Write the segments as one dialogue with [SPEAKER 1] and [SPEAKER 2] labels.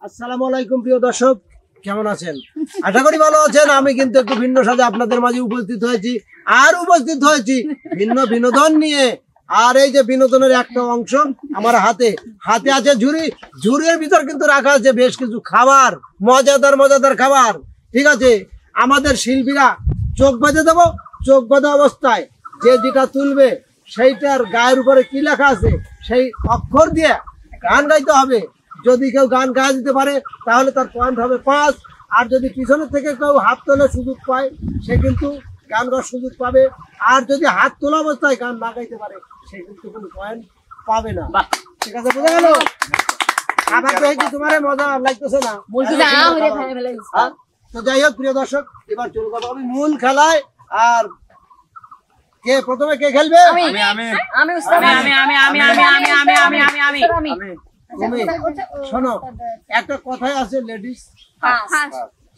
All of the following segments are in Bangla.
[SPEAKER 1] আসসালামু আলাইকুম প্রিয় দর্শক, কেমন আছেন? আশা করি ভালো আছেন। আমি কিন্তু একটু ভিন্ন সাজে আপনাদের মাঝে উপস্থিত হয়েছি ভিন্ন বিনোদন নিয়ে। আর এই যে বিনোদনের একটা অংশ আমার হাতে আছে ঝুড়ির ভিতর কিন্তু রাখা আছে বেশ কিছু খাবার, মজাদার খাবার। ঠিক আছে, আমাদের শিল্পীরা চোখ বেঁধে দেবো। চোখ বাঁধা অবস্থায় যে যেটা তুলবে সেইটার গায়ের উপরে কি লেখা আছে সেই অক্ষর দিয়ে গান গাইতে হবে। যদি কেউ গান গায়ে দিতে পারে তাহলে তার পয়েন্ট হবে 5। আর যদি পিছনের থেকে কেউ হাত তোলে সুযোগ পায় সে কিন্তু গান গাওয়ার সুযোগ পাবে। আর যদি হাত তোলা অবস্থায় গান না গাইতে পারে সে কিন্তু কোনো পয়েন্ট পাবে না। ঠিক আছে, বোঝা গেল? খাবার তো কি তোমার মজা লাগতেছে না? তো যাই হোক প্রিয় দর্শক, এবার চলে যাবো আমি মূল খেলায়। আর কে প্রথমে কে খেলবে? তুমি শোনো, একটা কথাই আছে লেডিস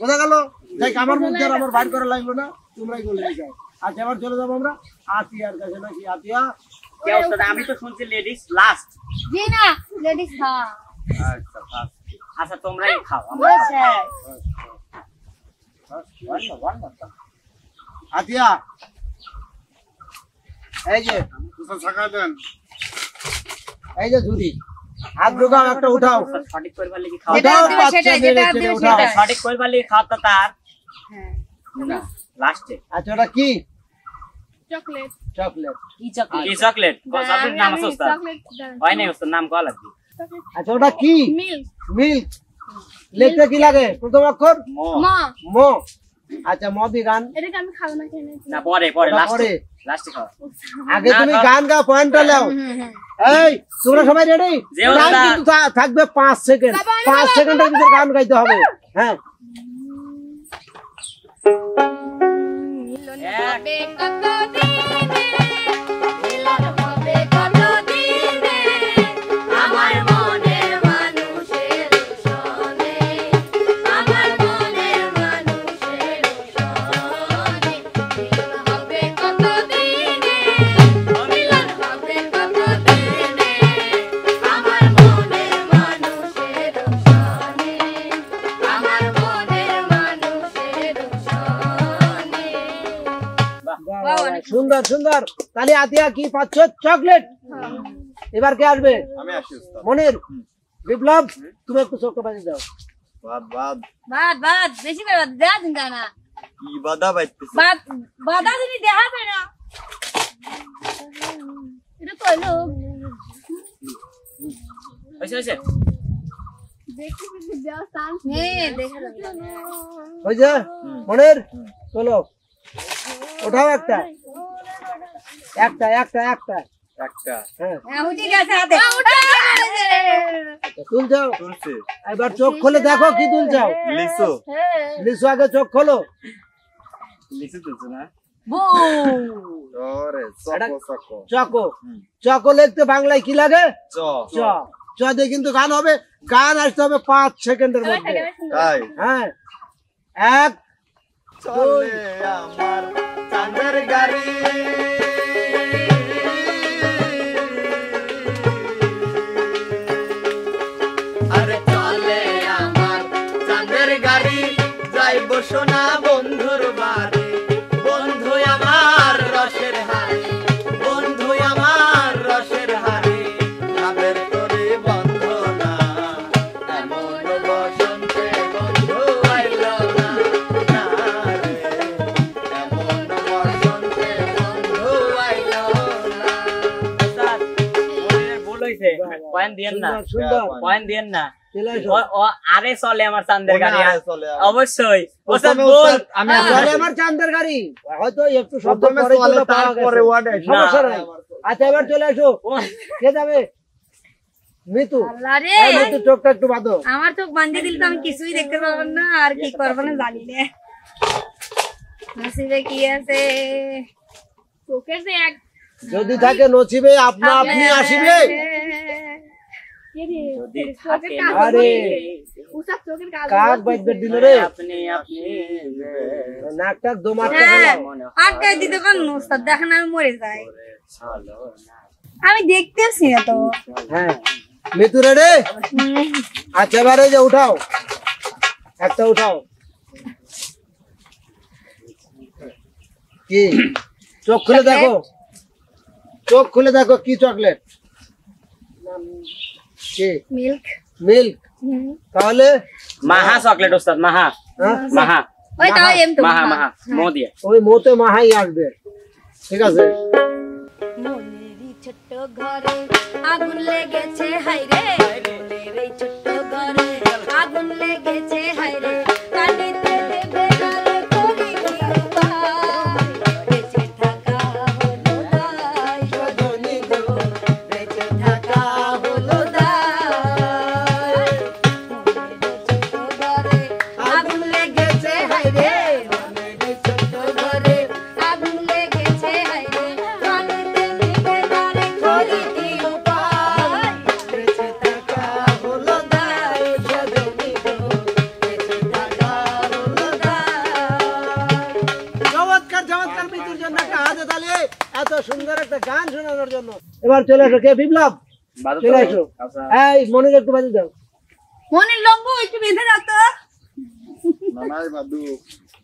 [SPEAKER 1] বোঝা গেল। তাই আমার মধ্যে আর আমার বাইর করা লাগলো না, তোমরাই বলে যাও। আচ্ছা, এবার চলে যাবো আমরা আতিয়ার কাছে। নাকি আতিয়া?
[SPEAKER 2] আমি তো শুনছি লেডিস লাস্ট।
[SPEAKER 3] জি না, লেডিস হ্যাঁ।
[SPEAKER 2] আচ্ছা তোমরাই খাও।
[SPEAKER 1] আতিয়া এই যে ঝুড়ি হাত ঢোকাও, একটা উঠাও।
[SPEAKER 2] সঠিক করবার লাগি
[SPEAKER 1] খাও।
[SPEAKER 2] তার লাস্টে।
[SPEAKER 1] আচ্ছা, ওটা কি?
[SPEAKER 3] চকলেট।
[SPEAKER 1] চকলেট।
[SPEAKER 2] কি চকলেট? চকলেট নাম আছে ওস্তাদ? হয় নাই ওস্তাদ, নাম কল লাগবে।
[SPEAKER 1] আচ্ছা, ওটা কি? মিল্ক। লিখতে কি লাগে? প্রথম অক্ষর ম। আচ্ছা, মদি গান।
[SPEAKER 3] এটাকে আমি খাবো না কেন?
[SPEAKER 2] না পরে লাস্টে খাও।
[SPEAKER 1] আগে তুমি গান গা, পয়েন্টটা নাও। এই তোমরা সবাই রেডি? টাইম কিন্তু থাকবে 5 সেকেন্ড। 5 সেকেন্ডের ভিতর গান গাইতে হবে। হ্যাঁ, সুন্দর সুন্দর। তাহলে আতিয়া কি পাচ্ছ? চকলেট। এবার কে আসবে? মনির। বিপ্লব, তুমি একটু চোখটা বাজিয়ে দাও।
[SPEAKER 3] বাদ বেশি করে দেয়া দিন না।
[SPEAKER 4] কি বাদা বাইতেছে?
[SPEAKER 3] বাদা দিনি দেখাবে না। এটা কইলো
[SPEAKER 2] হইছে
[SPEAKER 3] দেখি দেয়া চান্স নেই। দেখা যাবে
[SPEAKER 1] ওই যে মনির, চলো ওঠাও একটা। হ্যাঁ,
[SPEAKER 3] উঠে গেছে হাতে।
[SPEAKER 1] তুলছো? এবার চোখ খুলে দেখো কি তুলছো। লিচু আগে চোখ খোলো। চকো লিখতে বাংলায় কি লাগে? চ। চ দিয়ে কিন্তু গান হবে। গান আসতে হবে 5 সেকেন্ডের মধ্যে। হ্যাঁ, 1
[SPEAKER 4] চলে আমার চাঁদের গাড়ি, আরে চলে আমার চাঁদের গাড়ি, যাইব সোনা বন্ধুর বাড়ি। বন্ধু আমার রসের হাড়ি, বন্ধু আমার রসের হাড়ি, ভাবের তোরে বন্ধ না, এমন বসন্তে বন্ধু আইল না।
[SPEAKER 2] পয়েন্ট দিয়েন না। আরে চলে আমার চাঁদের গাড়ি, অবশ্যই
[SPEAKER 1] আমার চাঁদের গাড়ি। হয়তো একটু শব্দ সমস্যা নাই। আচ্ছা, এবার চলে আসো। কে যাবে? মিতু। মিতু, চোখটা একটু বাঁধো।
[SPEAKER 3] আমার চোখ বাঁধিয়ে দিলে তো আমি কিছুই দেখতে পারবো না। আর কি করবো না জানি না। নসিবে কি আছে? চোখের যে এক
[SPEAKER 1] যদি থাকে নসিবে আপনা আপনি আসিবে। আরে কাক বাইদের দিল রে। নাকটা দোমাটটা
[SPEAKER 3] আটকাই দিতে কোন ওস্তাদ, দেখেন আমি মরে যাই। আমি দেখতেছি না তো।
[SPEAKER 1] হ্যাঁ, মিতু রেডি? আচ্ছা এবারে যে উঠাও, একটা উঠাও। কি চোখ খুলে দেখো, চোখ খুলে দেখো কি চকলেট? কি
[SPEAKER 3] মিল্ক।
[SPEAKER 1] মিল্ক? তাহলে
[SPEAKER 2] মাহা চকলেট ওস্তাদ, মাহা
[SPEAKER 1] হ্যাঁ?
[SPEAKER 2] মাহা
[SPEAKER 3] ওই তো এম তো
[SPEAKER 2] মাহা মাহা মো দিয়ে।
[SPEAKER 1] ওই মোতে মাহাই আসবে, ঠিক আছে?
[SPEAKER 3] মনেরই ছোট্ট ঘরে আগুন লেগেছে হাইরে, মনের এই ছোট্ট ঘরে আগুন লেগেছে হাইরে, কাটিতে দেবে নালে করি কি উপায়, বেঁচে থাকা হলো দায়, সজনী গো বেঁচে থাকা হলো দায়। মনের ছোট্ট ঘরে আগুন লেগেছে হাইরে, মনের এই ছোট্ট ঘরে আগুন লেগেছে হাইরে, কাটিতে দেবে নালে করি কি উপায়, বেঁচে থাকা হলো দায়, সজনী গো বেঁচে থাকা হলো দায়।
[SPEAKER 1] চমৎকার চমৎকার, মিতুর জন্য একটা হাতে তালি, এত সুন্দর একটা গান শোনানোর জন্য। এবার চলে আসো, কে? বিপ্লব, চলে আসো। এই মনির একটু বাজিয়ে দাও।
[SPEAKER 3] মনির লম্বা একটু বেঁধে দাও তো।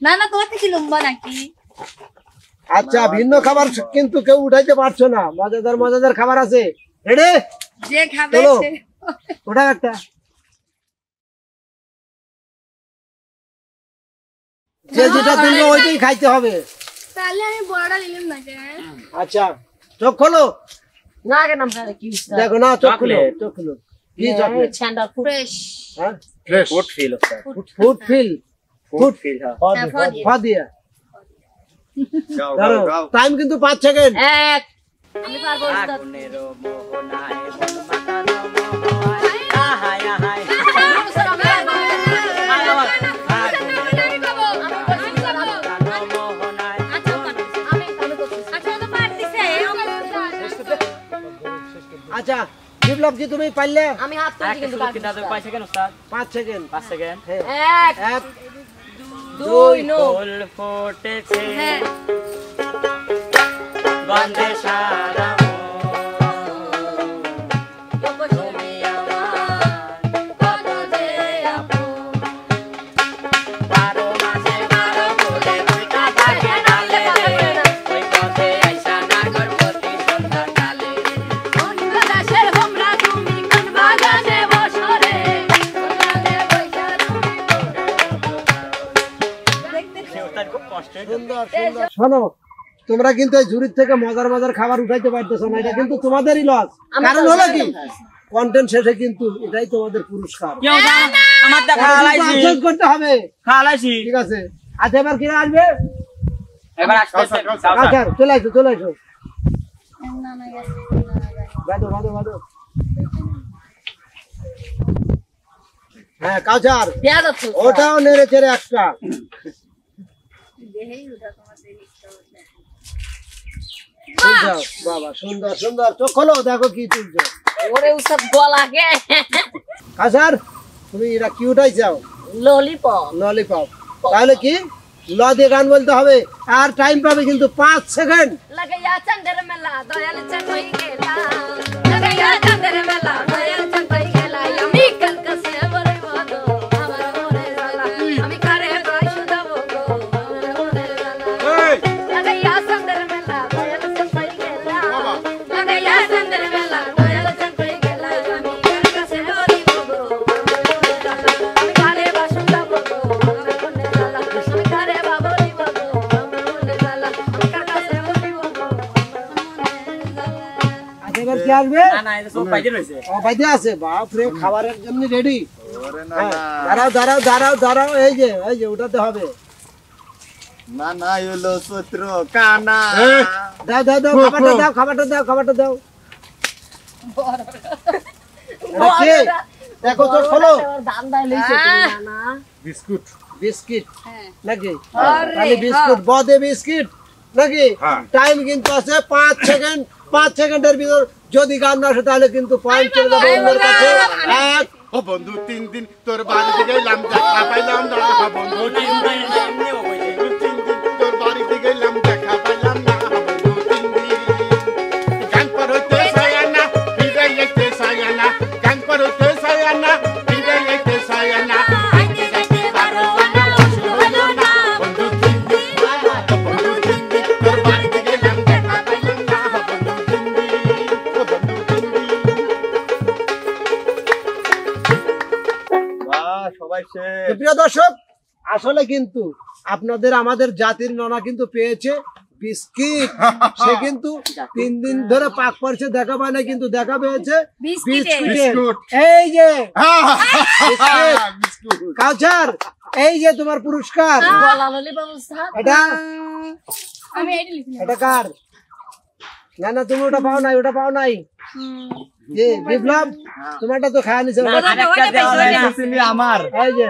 [SPEAKER 3] না না, তোমার থেকে লম্বা নাকি?
[SPEAKER 1] আচ্ছা, ভিন্ন খাবার কিন্তু কেউ উঠাইতে পারছো না, মজাদার মজাদার খাবার আছে। রেডি?
[SPEAKER 3] যে খাবে
[SPEAKER 1] চলো।
[SPEAKER 3] সে।
[SPEAKER 1] ওটা একটা, যে যেটা তুলবে ওইটাই খাইতে হবে।
[SPEAKER 3] তাহলে আমি বড়টা নিলাম না কেন?
[SPEAKER 1] আচ্ছা, চোখ খোলো,
[SPEAKER 5] না আগে নাম খাবে কি
[SPEAKER 1] দেখো না, চোখ খুলো,
[SPEAKER 2] চকলেট।
[SPEAKER 1] চোখ খুলো। কি চকলেট?
[SPEAKER 5] ঠান্ডা
[SPEAKER 3] ফ্রেশ।
[SPEAKER 1] হ্যাঁ,
[SPEAKER 2] ফুড ফিল ওস্তাদ,
[SPEAKER 1] ফুড ফিল,
[SPEAKER 2] ফুড ফিল। হ্যাঁ
[SPEAKER 1] ফা দিয়া টাইম কিন্তু 5 সেকেন্ড।
[SPEAKER 5] এক আমি পারবো উস্তাদ।
[SPEAKER 2] আগুনের মোহনায় মন মাতানো মোহনায়, আহায় আহায়
[SPEAKER 1] আচ্ছা বিপ্লব জি, তুমি পারলে?
[SPEAKER 5] আমি হাত তুলছি কিন্তু কাটবো না।
[SPEAKER 2] 5 সেকেন্ড ওস্তাদ,
[SPEAKER 1] 5 সেকেন্ড।
[SPEAKER 2] 5 সেকেন্ড।
[SPEAKER 5] এক
[SPEAKER 1] এক,
[SPEAKER 5] দুই নো
[SPEAKER 2] ফুল ফুটেছে
[SPEAKER 3] হ্যাঁ।
[SPEAKER 2] গন্ধে সারা মন,
[SPEAKER 5] তুমি আমার কত যে আপন।
[SPEAKER 2] 12 মাসে 12 ফুলে ফুটা থাকে ডালে রে, ওই পথে আইসা নাগরপতি সন্ধ্যা কালে।
[SPEAKER 3] কোন বাতাসের হোমরা তুমি, কোন বাগানে বসো রে, কোন রাতে বইসা তুমি দেখতে।
[SPEAKER 2] ওস্তাদ খুব কষ্ট হয়েছে।
[SPEAKER 1] সুন্দর সুন্দর। শোনো, তোমরা কিন্তু এই ঝুড়ির থেকে মজার মজার খাবার উঠাইতে পারতেছো না, এটা কিন্তু তোমাদেরই লস। কারণ হলো কি, কন্টেন্ট শেষে কিন্তু এটাই তোমাদের পুরস্কার।
[SPEAKER 2] কি ওস্তাদ, আমার তো
[SPEAKER 1] এটা
[SPEAKER 2] খাওয়ালাইছি,
[SPEAKER 1] কিন্তু আফসোস করতে হবে,
[SPEAKER 2] খাওয়ালাইছি।
[SPEAKER 1] ঠিক আছে? আচ্ছা এবার কে আসবে?
[SPEAKER 2] এবার আসতেছে
[SPEAKER 1] আচ্ছা চলে আসো, চলে আসো।
[SPEAKER 3] না না গেছে।
[SPEAKER 1] বাদো বাদো বাদো। হ্যাঁ কাউচার,
[SPEAKER 5] দেয়া যাচ্ছে উস্তাদ।
[SPEAKER 1] ওটাও নেড়ে চেড়ে একটা।
[SPEAKER 3] দেহেই উঠা তোমাদের ইচ্ছা হচ্ছে।
[SPEAKER 1] সুন্দর, বাবা সুন্দর সুন্দর। চোখ খোলো, দেখো কি তুলছো।
[SPEAKER 5] ওরে উস্তাদ গলাকে
[SPEAKER 1] কাউচার, তুমি এটা কি উঠাইছাও?
[SPEAKER 5] ললিপপ।
[SPEAKER 1] ললিপপ। তাহলে কি ল দিয়ে গান বলতে হবে, আর টাইম পাবে কিন্তু 5 সেকেন্ড।
[SPEAKER 5] লাগাইয়া চাঁদের মেলা দয়াল চাঁদ হই গেলা, লাগাইয়া চাঁদের মেলা দয়াল চাঁদ হই গেলা, আমি কলকাছে বলে বলো আমার মনে জ্বালা, আমি কারে প্রায় শুধাবো গো আমার মনে জ্বালা। লাগাইয়া চাঁদের মেলা দয়াল চাঁদ হই গেলা, লাগাইয়া চাঁদের মেলা দয়াল চাঁদ হই গেলা, আমি কলকাছে বলি গো আমার মনে জ্বালা, আমি কারে বা শুধাবো গো আমার মনে জ্বালা, আমি কারে বা বলি গো আমার মনে জ্বালা, আমি কলকাছে বলি গো আমার মনে জ্বালা।
[SPEAKER 1] আচ্ছা এবার কি আসবে?
[SPEAKER 2] না না, এটা সব পাইতে রয়েছে।
[SPEAKER 1] ও বাইতে আছে, বাপ রে, খাবারের জন্য রেডি। দাঁড়াও দাঁড়াও দাঁড়াও দাঁড়াও, এই যে উঠাতে হবে।
[SPEAKER 4] না না হলো সূত্র কানা
[SPEAKER 1] দাও দাও দাও, খাবারটা দাও, খাবারটা দাও, খাবারটা দাও। এটা কি? দেখো তো, খোলো।
[SPEAKER 5] দাম দাই লইছে তুমি না
[SPEAKER 4] বিস্কুট
[SPEAKER 1] বিস্কিট
[SPEAKER 3] হ্যাঁ।
[SPEAKER 1] নাকি? তাহলে বিস্কুট, বদে বিস্কিট নাকি? টাইম কিন্তু আছে 5 সেকেন্ড। 5 সেকেন্ডের ভিতর যদি গান না আসে তাহলে কিন্তু পয়েন্ট চলে যাবে অন্যের কাছে। এক,
[SPEAKER 6] ও বন্ধু 3 দিন তোর বাড়িতে গেলাম, দেখা পাইলাম না বন্ধু। 3 দিন
[SPEAKER 2] এমনিও হয়েছে।
[SPEAKER 6] 3 দিন তোর বাড়িতে গেলাম, দেখা পাইলাম না বন্ধু। 3 দিন গান পড়তে চায় না, ফিরে যেতে চায় না, গান
[SPEAKER 4] সবাই
[SPEAKER 1] তো
[SPEAKER 4] শেষ।
[SPEAKER 1] প্রিয় দর্শক, আসলে কিন্তু আপনাদের আমাদের জাতির ননা কিন্তু পেয়েছে বিস্কিট। সে কিন্তু 3 দিন ধরে পাক পড়ছে, দেখা পায় না, কিন্তু দেখা পেয়েছে
[SPEAKER 5] বিস্কিটের।
[SPEAKER 1] বিস্কুটের। এই যে বিস্কিট।
[SPEAKER 6] বিস্কুট।
[SPEAKER 1] কাউসার, এই যে তোমার পুরস্কার।
[SPEAKER 5] গলা ললিপপ উস্তাদ।
[SPEAKER 1] এটা
[SPEAKER 3] আমি এইটা লিখি
[SPEAKER 1] এটা কার? না না, তুমি ওটা পাও নাই, ওটা পাও নাই। যে বিপ্লব, তোমারটা তো খাওয়া নিছে।
[SPEAKER 5] ওটা পাইছো, ওইটা।
[SPEAKER 4] চিনি আমার
[SPEAKER 1] এই যে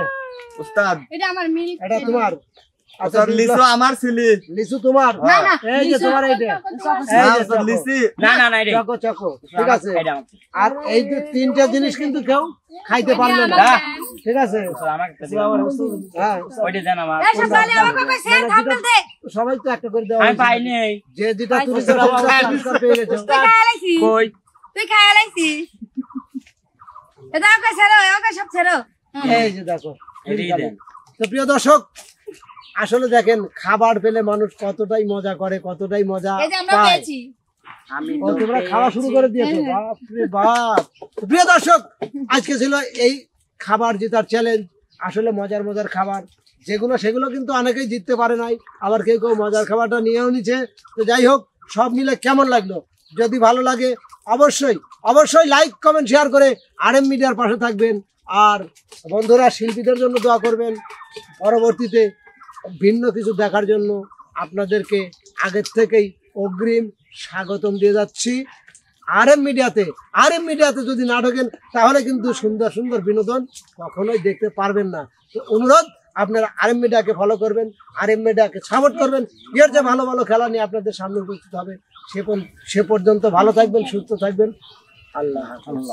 [SPEAKER 4] উস্তাদ,
[SPEAKER 3] এটা আমার মিল্ক
[SPEAKER 1] এটা তোমার। আচ্ছা,
[SPEAKER 4] উস্তাদ লিচু আমার ছিলি।
[SPEAKER 1] লিচু তোমার।
[SPEAKER 3] না না
[SPEAKER 1] এই যে তোমার এইটা। এই
[SPEAKER 4] হ্যাঁ,
[SPEAKER 1] যে
[SPEAKER 4] উস্তাদ
[SPEAKER 1] চকো।
[SPEAKER 4] লিচি।
[SPEAKER 1] চকো চকো, ঠিক আছে। আর এই যে 3টা জিনিস কিন্তু কেউ খাইতে পারলো না, ঠিক আছে। হ্যাঁ,
[SPEAKER 5] এই সকালে আমাকে কইছে থাম্বনেল দে।
[SPEAKER 1] সবাই তো একটা করে দেওয়া হয়েছে। যে যেটা তুমি তো পুরস্কার পেয়ে গেছো।
[SPEAKER 5] তুই খায় লাইছি তুই খায় লাইছি এটা আমাকে ছেড়ো আমাকে সব ছেড়ো
[SPEAKER 1] এই যে দেখো। তো প্রিয় দর্শক, আসলে দেখেন খাবার পেলে মানুষ কতটাই মজা করে, কতটাই মজা
[SPEAKER 3] এই যে আমরা
[SPEAKER 1] পায়।
[SPEAKER 3] পেয়েছি
[SPEAKER 1] ও, তোমরা খাওয়া শুরু করে দিয়েছো, বাপরে বাপ। তো প্রিয় দর্শক, আজকে ছিল এই খাবার জেতার চ্যালেঞ্জ। আসলে মজার মজার খাবার যেগুলো, সেগুলো কিন্তু অনেকেই জিততে পারে নাই, আবার কেউ কেউ মজার খাবারটা নিয়েও নিচ্ছে। তো যাই হোক, সব মিলে কেমন লাগলো? যদি ভালো লাগে অবশ্যই অবশ্যই লাইক কমেন্ট শেয়ার করে RM মিডিয়ার পাশে থাকবেন। আর বন্ধুরা, শিল্পীদের জন্য দোয়া করবেন। পরবর্তীতে ভিন্ন কিছু দেখার জন্য আপনাদেরকে আগের থেকেই অগ্রিম স্বাগতম দিয়ে যাচ্ছি RM মিডিয়াতে। RM মিডিয়াতে যদি না ঢোকেন তাহলে কিন্তু সুন্দর সুন্দর বিনোদন কখনোই দেখতে পারবেন না। তো অনুরোধ, আপনারা RM মিডিয়াকে ফলো করবেন, RM মিডিয়াকে সাপোর্ট করবেন। এর যে ভালো ভালো খেলা নিয়ে আপনাদের সামনে উপস্থিত হবে। সে পর্যন্ত ভালো থাকবেন, সুস্থ থাকবেন। আল্লাহ হাফেজ।